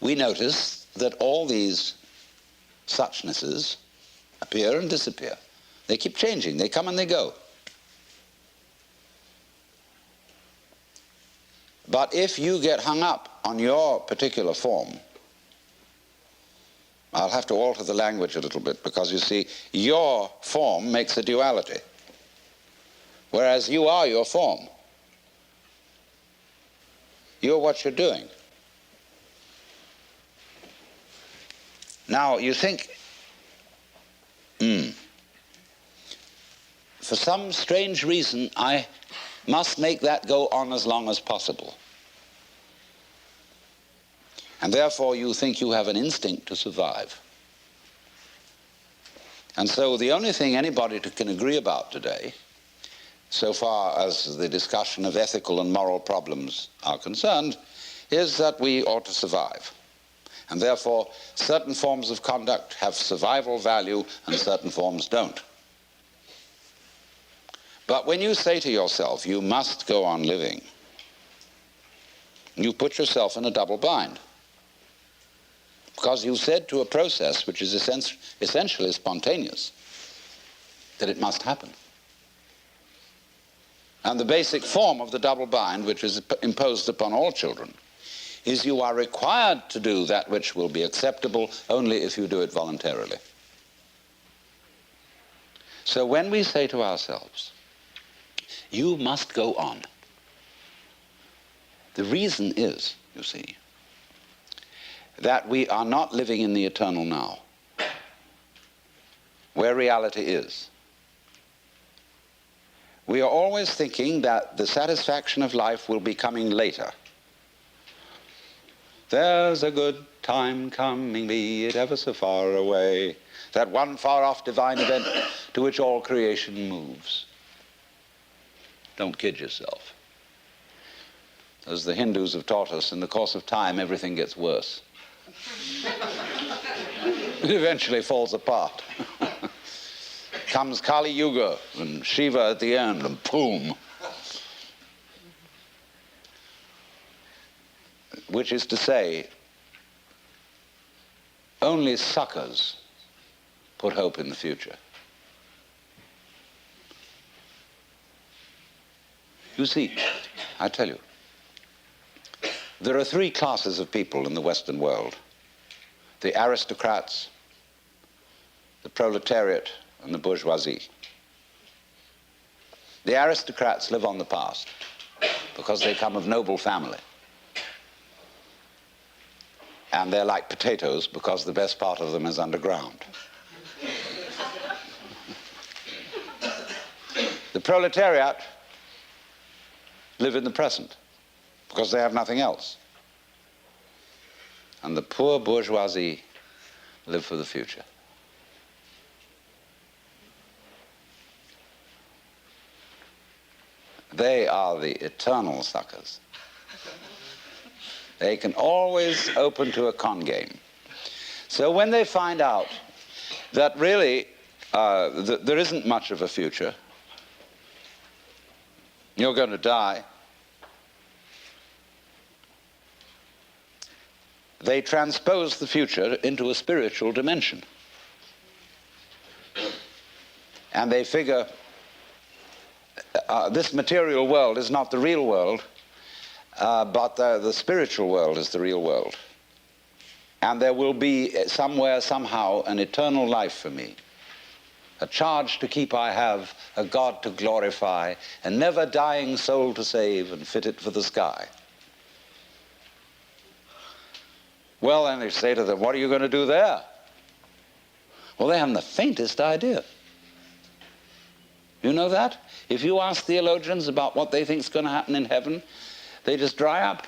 we notice that all these suchnesses appear and disappear. They keep changing. They come and they go. But if you get hung up on your particular form, I'll have to alter the language a little bit, because you see, your form makes a duality, whereas you are your form. You're what you're doing. Now, you think, for some strange reason, I must make that go on as long as possible. And therefore, you think you have an instinct to survive. And so the only thing anybody can agree about today, so far as the discussion of ethical and moral problems are concerned, is that we ought to survive. And therefore, certain forms of conduct have survival value and certain forms don't. But when you say to yourself, you must go on living, you put yourself in a double bind. Because you said to a process which is essentially spontaneous that it must happen. And the basic form of the double bind, which is imposed upon all children, is you are required to do that which will be acceptable only if you do it voluntarily. So when we say to ourselves, you must go on, the reason is, you see, that we are not living in the eternal now, where reality is. We are always thinking that the satisfaction of life will be coming later. There's a good time coming, be it ever so far away, that one far-off divine event to which all creation moves. Don't kid yourself. As the Hindus have taught us, in the course of time, everything gets worse. It eventually falls apart. Comes Kali Yuga and Shiva at the end, and boom. Which is to say, only suckers put hope in the future. You see, I tell you, there are three classes of people in the Western world: the aristocrats, the proletariat, and the bourgeoisie. The aristocrats live on the past because they come of noble family. And they're like potatoes because the best part of them is underground. The proletariat live in the present because they have nothing else. And the poor bourgeoisie live for the future. They are the eternal suckers. They can always open to a con game. So when they find out that really there isn't much of a future, you're going to die, they transpose the future into a spiritual dimension. And they figure this material world is not the real world, but the spiritual world is the real world. And there will be somewhere, somehow, an eternal life for me. A charge to keep I have, a God to glorify, a never dying soul to save and fit it for the sky. Well, then they say to them, what are you going to do there? Well, they haven't the faintest idea. You know that? If you ask theologians about what they think is going to happen in heaven, they just dry up.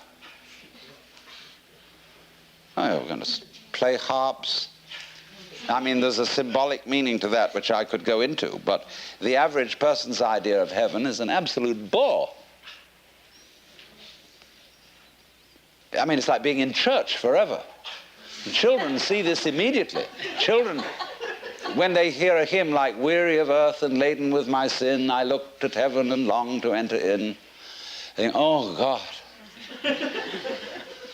Oh, we're going to play harps. I mean, there's a symbolic meaning to that which I could go into, but the average person's idea of heaven is an absolute bore. I mean, it's like being in church forever. And children see this immediately. Children, when they hear a hymn like, weary of earth and laden with my sin, I looked at heaven and longed to enter in, they think, oh God.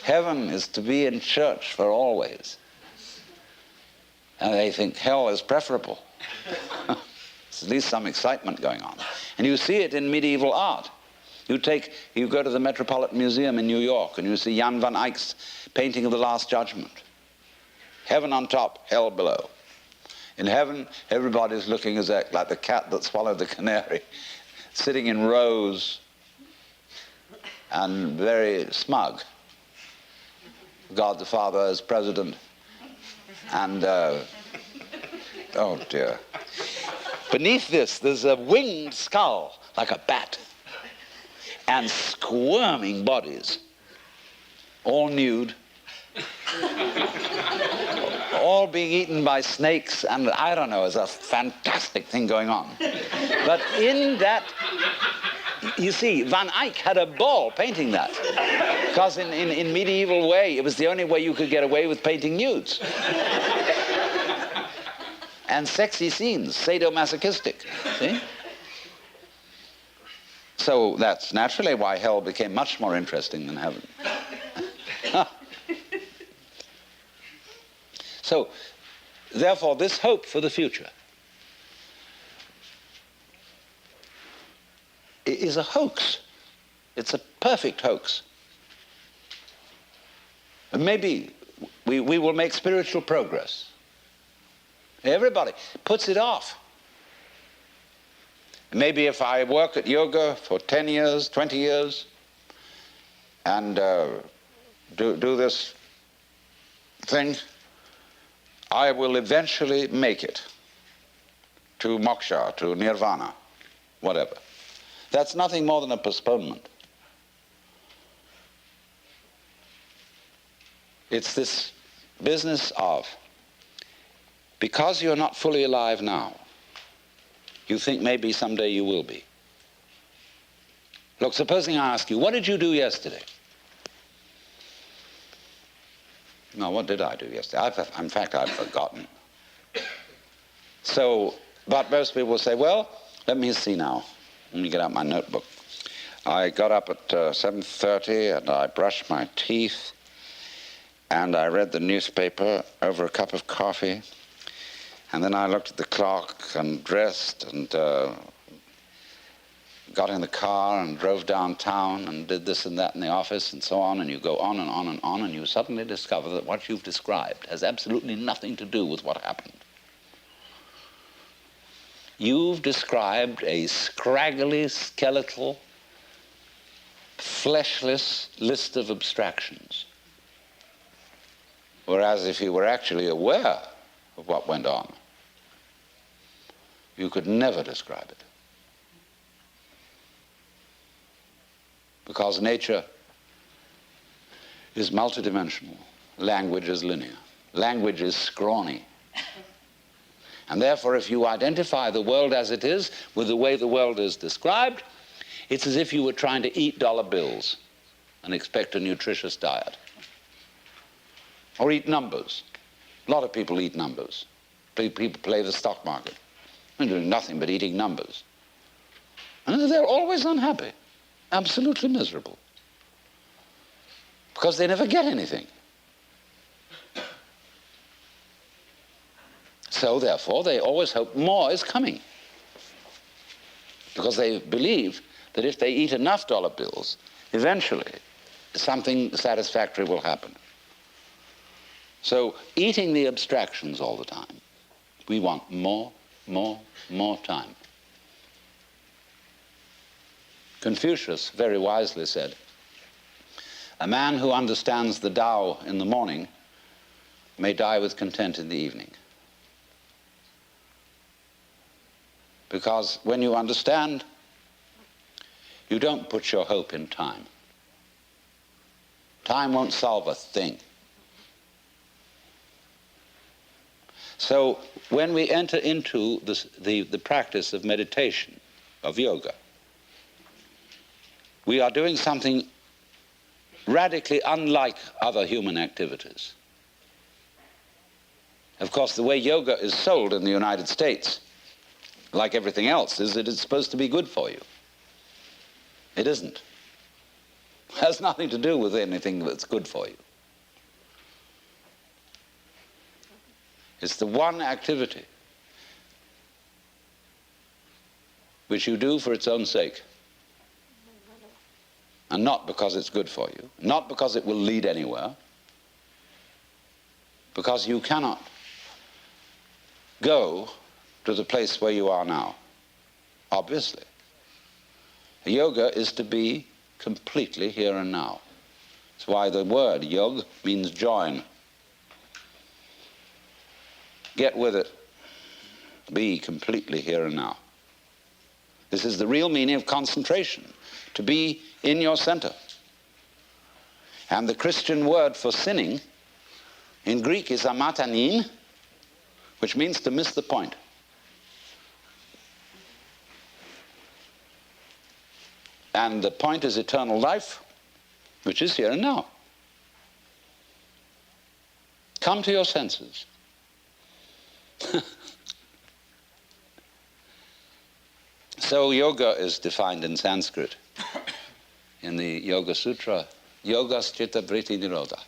Heaven is to be in church for always. And they think hell is preferable. There's at least some excitement going on. And you see it in medieval art. You go to the Metropolitan Museum in New York and you see Jan van Eyck's painting of the Last Judgment. Heaven on top, hell below. In heaven, everybody's looking like the cat that swallowed the canary, sitting in rows and very smug. God the Father as president, and oh dear. Beneath this, there's a winged skull, like a bat, and squirming bodies, all nude, all being eaten by snakes, and I don't know, there's a fantastic thing going on. But in that, you see, Van Eyck had a ball painting that, because in medieval way, it was the only way you could get away with painting nudes. And sexy scenes, sadomasochistic, see? So that's naturally why hell became much more interesting than heaven. So, therefore, this hope for the future is a hoax. It's a perfect hoax. And maybe we will make spiritual progress. Everybody puts it off. Maybe if I work at yoga for 10 years, 20 years, and do this thing, I will eventually make it to moksha, to nirvana, whatever. That's nothing more than a postponement. It's this business of, because you're not fully alive now, you think maybe someday you will be. Look, supposing I ask you, what did you do yesterday? No, what did I do yesterday? In fact, I've forgotten. So, but most people will say, well, let me see now. Let me get out my notebook. I got up at 7:30 and I brushed my teeth and I read the newspaper over a cup of coffee. And then I looked at the clock and dressed and got in the car and drove downtown and did this and that in the office and so on, and you go on and on and on, and you suddenly discover that what you've described has absolutely nothing to do with what happened. You've described a scraggly, skeletal, fleshless list of abstractions. Whereas if you were actually aware of what went on, you could never describe it. Because nature is multidimensional. Language is linear. Language is scrawny. And therefore, if you identify the world as it is with the way the world is described, it's as if you were trying to eat dollar bills and expect a nutritious diet. Or eat numbers. A lot of people eat numbers. People play the stock market. They're doing nothing but eating numbers. And they're always unhappy, absolutely miserable, because they never get anything. So therefore, they always hope more is coming, because they believe that if they eat enough dollar bills, eventually something satisfactory will happen. So eating the abstractions all the time, we want more time. Confucius very wisely said, a man who understands the Tao in the morning may die with content in the evening. Because when you understand, you don't put your hope in time. Time won't solve a thing. So when we enter into the practice of meditation, of yoga, we are doing something radically unlike other human activities. Of course, the way yoga is sold in the United States, like everything else, is that it's supposed to be good for you. It isn't. Has nothing to do with anything that's good for you. It's the one activity which you do for its own sake, and not because it's good for you, not because it will lead anywhere, because you cannot go to the place where you are now, obviously. Yoga is to be completely here and now. That's why the word yog means join. Get with it. Be completely here and now. This is the real meaning of concentration, to be in your center. And the Christian word for sinning in Greek is amatanin, which means to miss the point. And the point is eternal life, which is here and now. Come to your senses. So yoga is defined in Sanskrit, in the Yoga Sutra, Yogas Chitta Vritti Nirodha.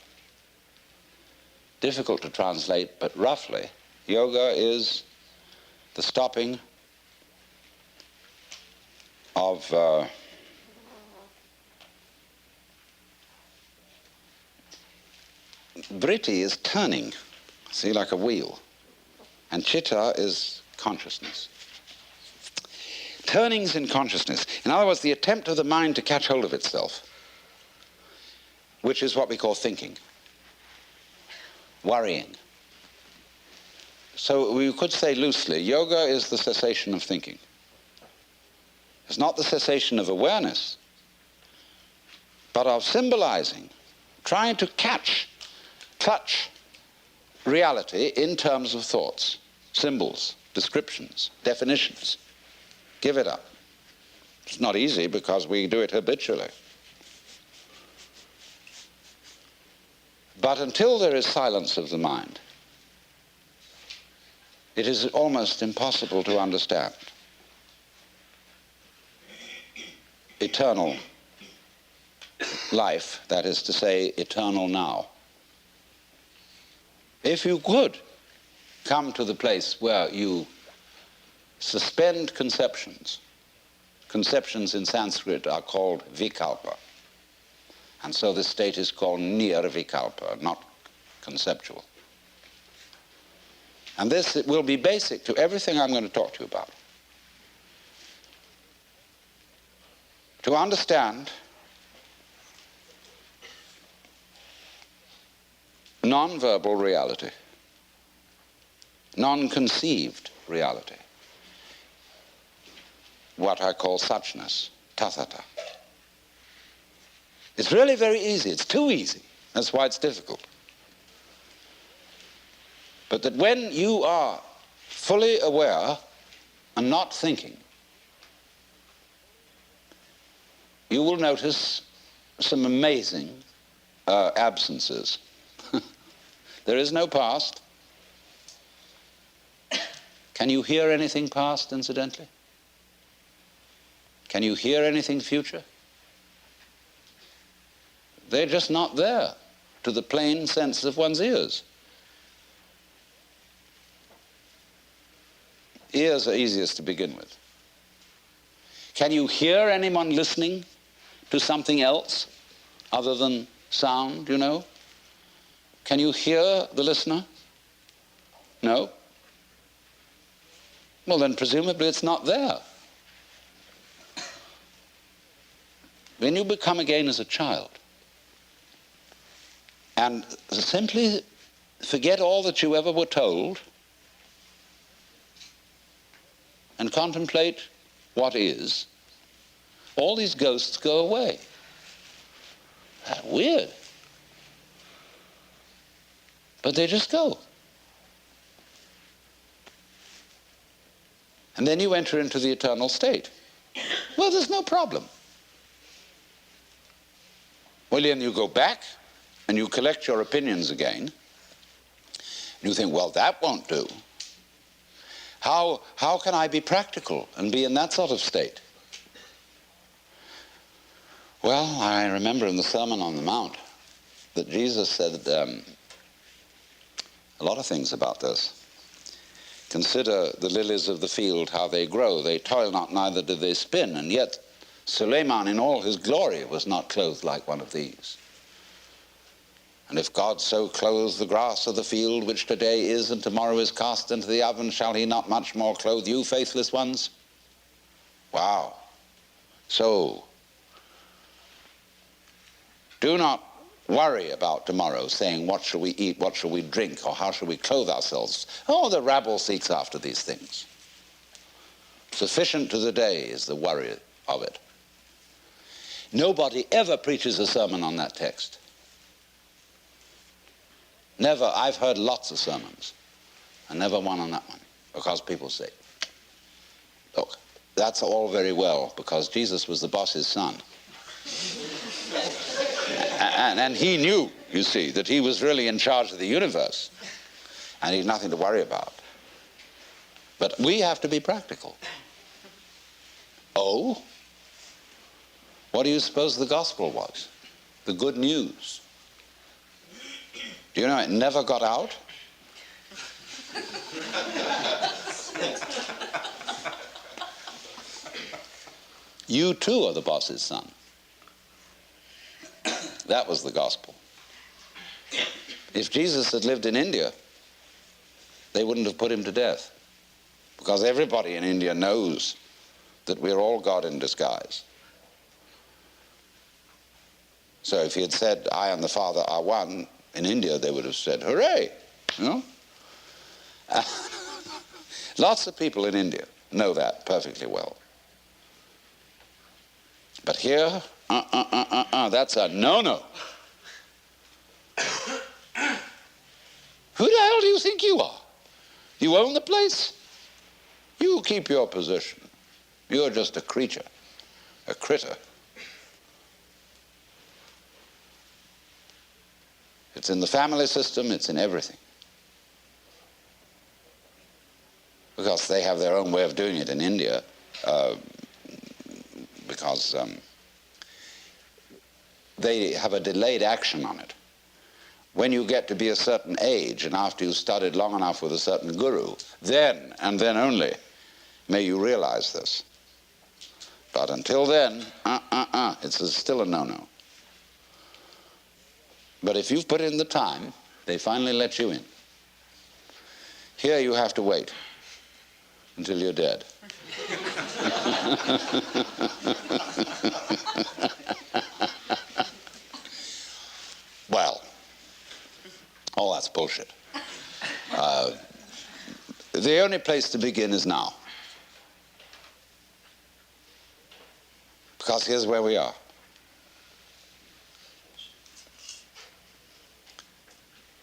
Difficult to translate, but roughly, yoga is the stopping of vritti is turning, see, like a wheel. And chitta is consciousness. Turnings in consciousness. In other words, the attempt of the mind to catch hold of itself, which is what we call thinking, worrying. So we could say loosely, yoga is the cessation of thinking. It's not the cessation of awareness, but of symbolizing, trying to touch reality in terms of thoughts, symbols, descriptions, definitions. Give it up. It's not easy because we do it habitually. But until there is silence of the mind, it is almost impossible to understand eternal life, that is to say, eternal now. If you could come to the place where you suspend conceptions, conceptions in Sanskrit are called vikalpa, and so this state is called nirvikalpa, not conceptual. And this will be basic to everything I'm going to talk to you about. To understand non-verbal reality, non-conceived reality, what I call suchness, tathata. It's really very easy. It's too easy. That's why it's difficult. But that when you are fully aware and not thinking, you will notice some amazing absences. There is no past. Can you hear anything past, incidentally? Can you hear anything future? They're just not there to the plain sense of one's ears. Ears are easiest to begin with. Can you hear anyone listening to something else other than sound, you know? Can you hear the listener? No? Well, then presumably it's not there. When you become again as a child and simply forget all that you ever were told and contemplate what is, all these ghosts go away. That's weird. But they just go. And then you enter into the eternal state. Well, there's no problem. Well, then you go back and you collect your opinions again. And you think, well, that won't do. How can I be practical and be in that sort of state? Well, I remember in the Sermon on the Mount that Jesus said a lot of things about this. Consider the lilies of the field, how they grow. They toil not, neither do they spin. And yet Suleiman in all his glory was not clothed like one of these. And if God so clothes the grass of the field, which today is and tomorrow is cast into the oven, shall he not much more clothe you, faithless ones? Wow. So, do not worry about tomorrow, saying, what shall we eat, what shall we drink, or how shall we clothe ourselves? Oh, the rabble seeks after these things. Sufficient to the day is the worry of it. Nobody ever preaches a sermon on that text. Never. I've heard lots of sermons, and never one on that one, because people say, look, that's all very well, because Jesus was the boss's son. And he knew, you see, that he was really in charge of the universe, and he had nothing to worry about. But we have to be practical. Oh? What do you suppose the gospel was? The good news. Do you know it never got out? You too are the boss's son. That was the gospel. If Jesus had lived in India, they wouldn't have put him to death, because everybody in India knows that we're all God in disguise. So if he had said, I and the Father are one, in India they would have said, hooray! You know? Lots of people in India know that perfectly well. But here, that's a no-no. Who the hell do you think you are? You own the place? You keep your position. You're just a creature, a critter. It's in the family system, it's in everything. Because they have their own way of doing it in India, because they have a delayed action on it. When you get to be a certain age, and after you've studied long enough with a certain guru, then, and then only, may you realize this. But until then, it's still a no-no. But if you've put in the time, they finally let you in. Here you have to wait until you're dead. Well, all that's bullshit. The only place to begin is now. Because here's where we are.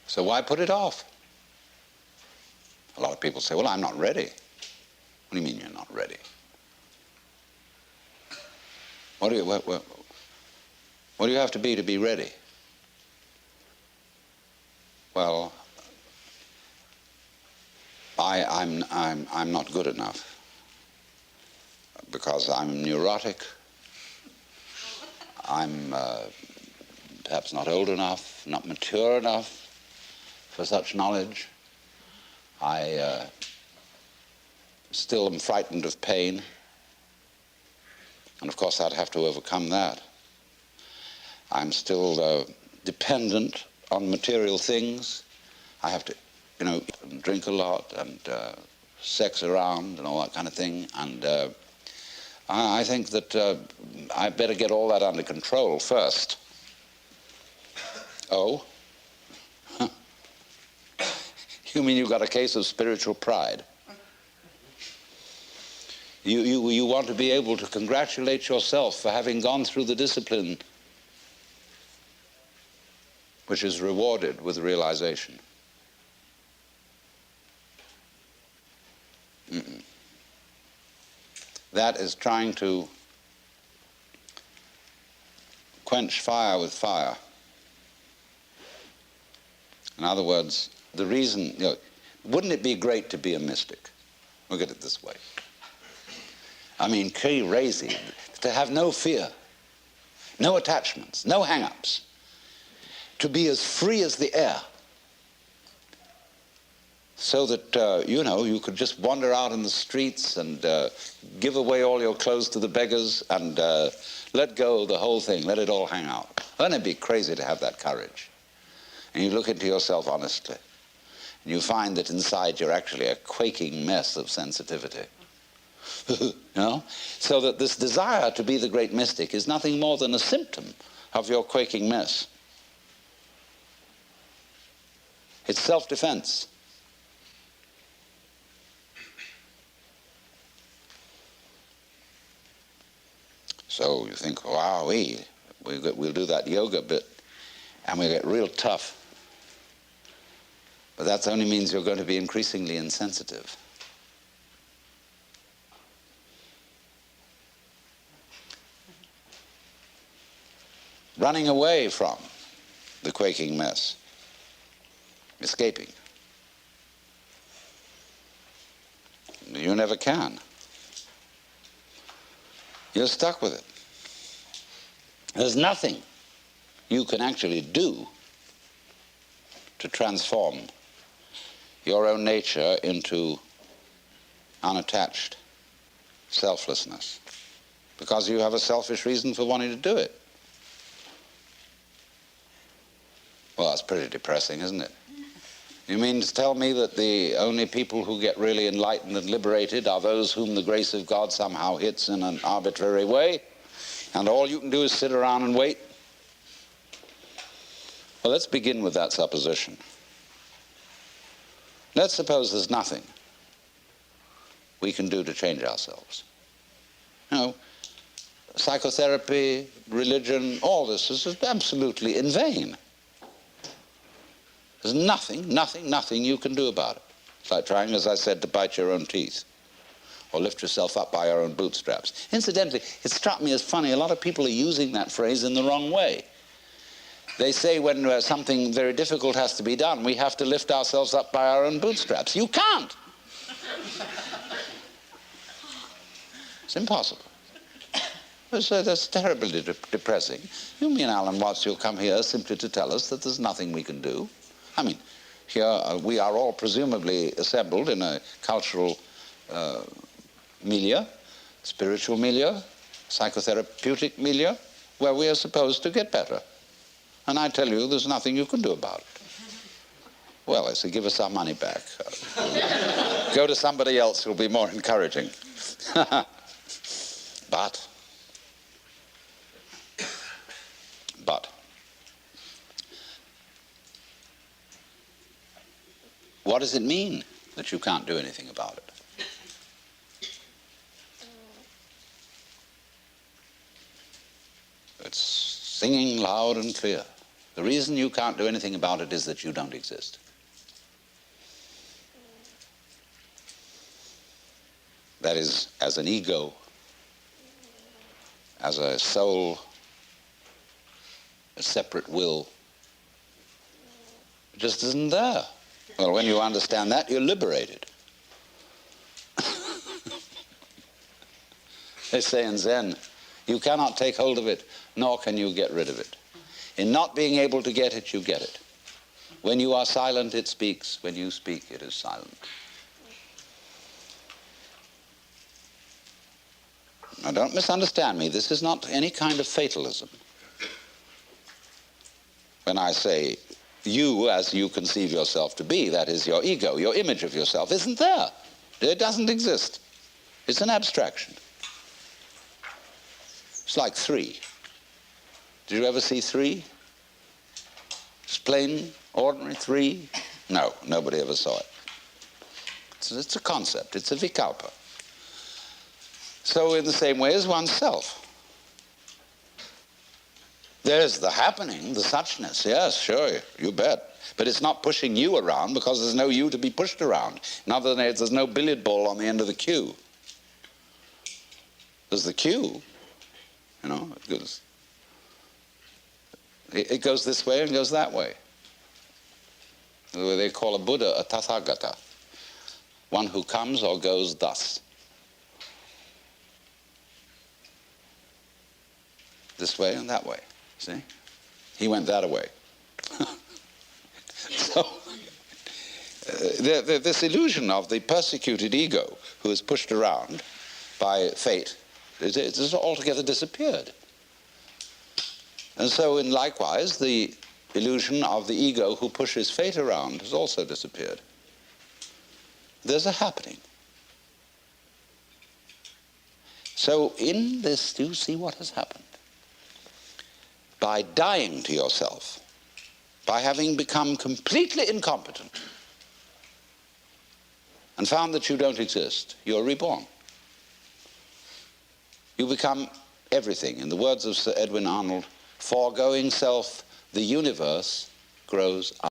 So why put it off? A lot of people say, well, I'm not ready. What do you mean you're not ready? What do you have to be ready? Well, I'm not good enough, because I'm neurotic. I'm perhaps not old enough, not mature enough for such knowledge. I still am frightened of pain, and of course I'd have to overcome that. I'm still dependent on material things. I have to, drink a lot and sex around and all that kind of thing, and I think that I better get all that under control first. Oh? You mean you've got a case of spiritual pride? You want to be able to congratulate yourself for having gone through the discipline which is rewarded with realization. That is trying to quench fire with fire. In other words, the reason, wouldn't it be great to be a mystic? Look at it this way. I mean, crazy, to have no fear. no attachments, no hang-ups, to be as free as the air, so that, you could just wander out in the streets and give away all your clothes to the beggars and let go of the whole thing, let it all hang out. Wouldn't it be crazy to have that courage? And you look into yourself honestly, and you find that inside you're actually a quaking mess of sensitivity. So that this desire to be the great mystic is nothing more than a symptom of your quaking mess. It's self-defense. So you think, wow, we'll do that yoga bit and we'll get real tough. But that only means you're going to be increasingly insensitive. Running away from the quaking mess, escaping. You never can. You're stuck with it. There's nothing you can actually do to transform your own nature into unattached selflessness, because you have a selfish reason for wanting to do it. Well, that's pretty depressing, isn't it? You mean to tell me that the only people who get really enlightened and liberated are those whom the grace of God somehow hits in an arbitrary way, and all you can do is sit around and wait? Well, let's begin with that supposition. Let's suppose there's nothing we can do to change ourselves. Psychotherapy, religion, all this is absolutely in vain. There's nothing you can do about it. It's like trying, as I said, to bite your own teeth or lift yourself up by your own bootstraps. Incidentally, it struck me as funny, a lot of people are using that phrase in the wrong way. They say when something very difficult has to be done, we have to lift ourselves up by our own bootstraps. You can't. It's impossible. That's terribly depressing. You mean Alan Watts, you'll come here simply to tell us that there's nothing we can do? I mean, here we are all presumably assembled in a cultural milieu, spiritual milieu, psychotherapeutic milieu, where we are supposed to get better. And I tell you, there's nothing you can do about it. Well, I say, give us our money back. Go to somebody else who'll be more encouraging. But, what does it mean that you can't do anything about it? It's singing loud and clear. The reason you can't do anything about it is that you don't exist. That is, as an ego, as a soul, a separate will, it just isn't there. Well, when you understand that, you're liberated. They say in Zen, you cannot take hold of it, nor can you get rid of it. In not being able to get it, you get it. When you are silent, it speaks. When you speak, it is silent. Now, don't misunderstand me. This is not any kind of fatalism. When I say you, as you conceive yourself to be, that is your ego, your image of yourself, isn't there. It doesn't exist. It's an abstraction. It's like 3. Did you ever see 3? Just plain, ordinary 3? No, nobody ever saw it. It's a concept. It's a vikalpa. So in the same way as oneself. There's the happening, the suchness. Yes, sure, you bet. But it's not pushing you around because there's no you to be pushed around. In other words, there's no billiard ball on the end of the cue. There's the cue. It goes this way and goes that way. They call a Buddha a Tathagata, one who comes or goes thus. this way and that way, see? He went that way. So, this illusion of the persecuted ego who is pushed around by fate has altogether disappeared. And so, likewise, the illusion of the ego who pushes fate around has also disappeared. There's a happening. So in this, do you see what has happened? By dying to yourself, by having become completely incompetent and found that you don't exist, you're reborn. You become everything. In the words of Sir Edwin Arnold, foregoing self, the universe grows up.